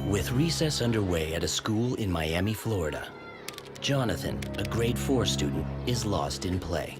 With recess underway at a school in Miami, Florida, Jonathan, a grade 4 student, is lost in play.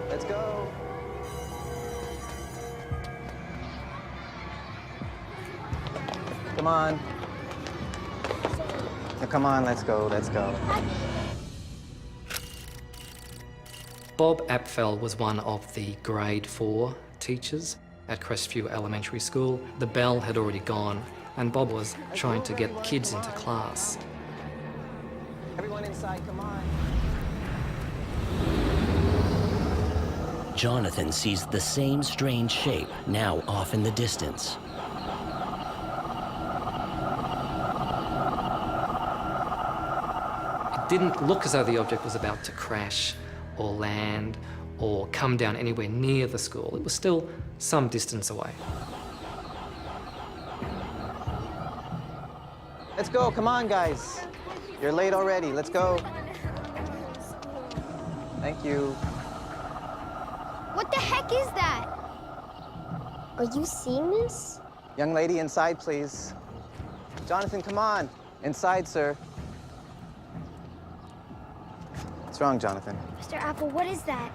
Let's go. Come on. Now, come on, let's go, let's go. Bob Apfel was one of the grade 4 teachers at Crestview Elementary School. The bell had already gone and Bob was trying to get kids into class. Everyone inside, come on. Jonathan sees the same strange shape now off in the distance. It didn't look as though the object was about to crash or land or come down anywhere near the school. It was still some distance away. Let's go, come on, guys. You're late already, let's go. Thank you. What the heck is that? Are you seeing this? Young lady, inside, please. Jonathan, come on. Inside, sir. What's wrong, Jonathan? Mr. Apple, what is that?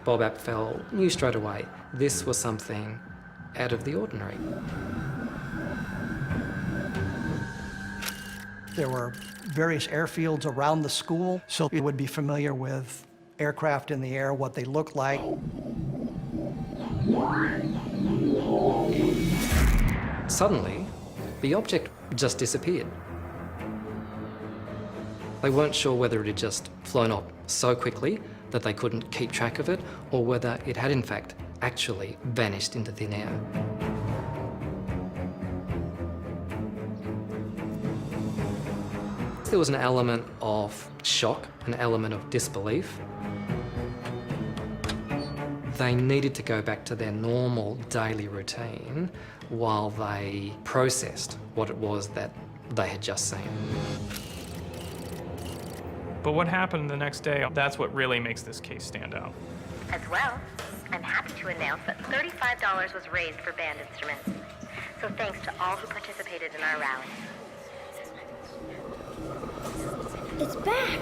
Bob Apfel knew straight away this was something out of the ordinary. There were various airfields around the school, so it would be familiar with aircraft in the air, what they look like. Suddenly, the object just disappeared. They weren't sure whether it had just flown off so quickly that they couldn't keep track of it, or whether it had in fact actually vanished into thin air. There was an element of shock, an element of disbelief. They needed to go back to their normal daily routine while they processed what it was that they had just seen. But what happened the next day, that's what really makes this case stand out. As well, I'm happy to announce that $35 was raised for band instruments. So thanks to all who participated in our rally. It's back.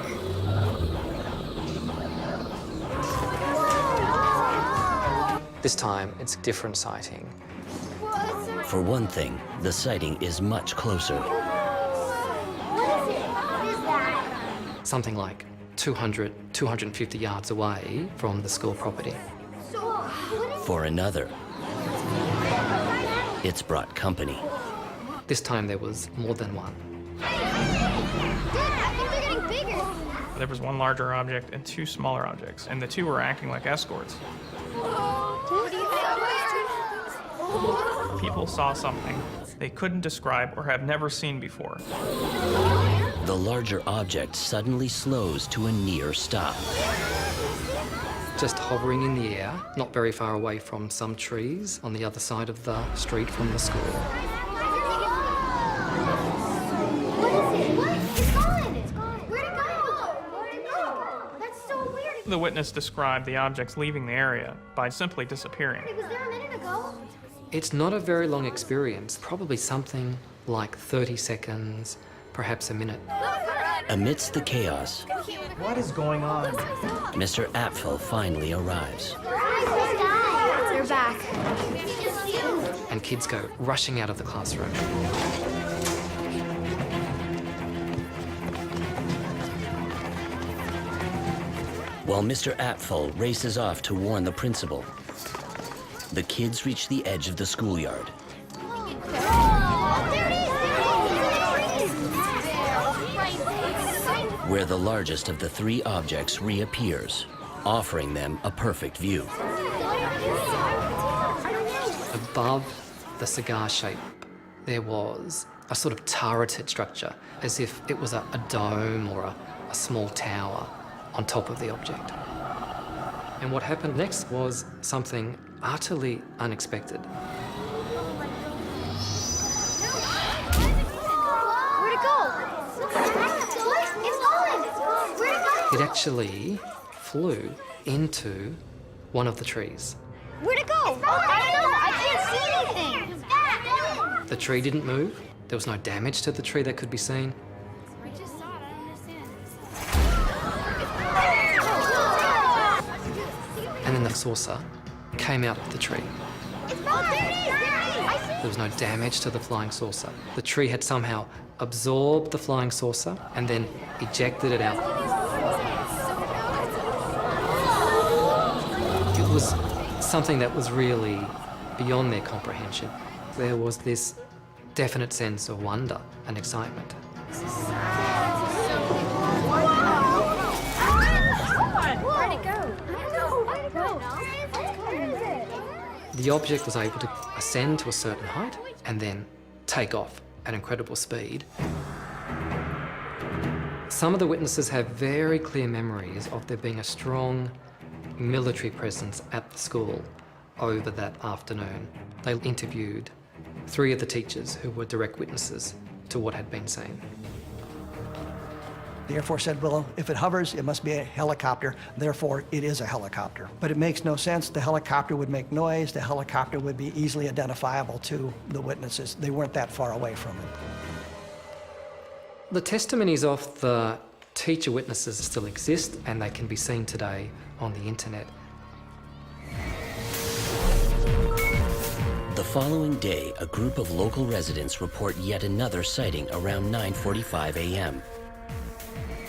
This time, it's a different sighting. For one thing, the sighting is much closer. What is it? What is that? Something like 200, 250 yards away from the school property. So, what is For another, it's brought company. This time there was more than one. Dad, I think they're getting bigger. There was one larger object and two smaller objects, and the two were acting like escorts. People saw something they couldn't describe or have never seen before. The larger object suddenly slows to a near stop. Just hovering in the air, not very far away from some trees on the other side of the street from the school. What is it? What? It's gone. It's gone. Where'd it go? Where'd it go? That's so weird. The witness described the objects leaving the area by simply disappearing. It was there a minute ago. It's not a very long experience, probably something like 30 seconds, perhaps a minute. Amidst the chaos, What is going on? Mr. Apfel finally arrives. They're back. And kids go rushing out of the classroom. While Mr. Apfel races off to warn the principal, the kids reach the edge of the schoolyard. where the largest of the three objects reappears, offering them a perfect view. Above the cigar shape, there was a sort of turreted structure, as if it was a dome or a small tower on top of the object. And what happened next was something utterly unexpected. Where'd it go? It's gone! Where'd it go? It actually flew into one of the trees. Where'd it go? I don't know. I can't see anything. It's back. The tree didn't move. There was no damage to the tree that could be seen. I just saw it. I don't understand. And then the saucer came out of the tree. It's back. There it is. I see. There was no damage to the flying saucer. The tree had somehow absorbed the flying saucer and then ejected it out. It was something that was really beyond their comprehension. There was this definite sense of wonder and excitement. Where'd it go? I don't know. Where'd it go? The object was able to ascend to a certain height and then take off at incredible speed. Some of the witnesses have very clear memories of there being a strong military presence at the school over that afternoon. They interviewed 3 of the teachers who were direct witnesses to what had been seen. The Air Force said, well, if it hovers, it must be a helicopter, therefore it is a helicopter. But it makes no sense. The helicopter would make noise. The helicopter would be easily identifiable to the witnesses. They weren't that far away from it. The testimonies of the teacher witnesses still exist, and they can be seen today on the internet. The following day, a group of local residents report yet another sighting around 9:45 a.m.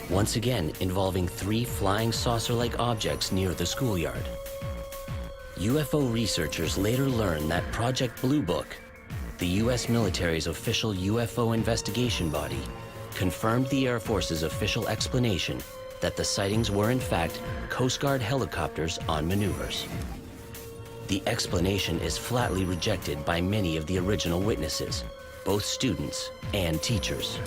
Once again involving 3 flying saucer-like objects near the schoolyard. UFO researchers later learned that Project Blue Book, the U.S. military's official UFO investigation body, confirmed the Air Force's official explanation that the sightings were in fact Coast Guard helicopters on maneuvers. The explanation is flatly rejected by many of the original witnesses, both students and teachers.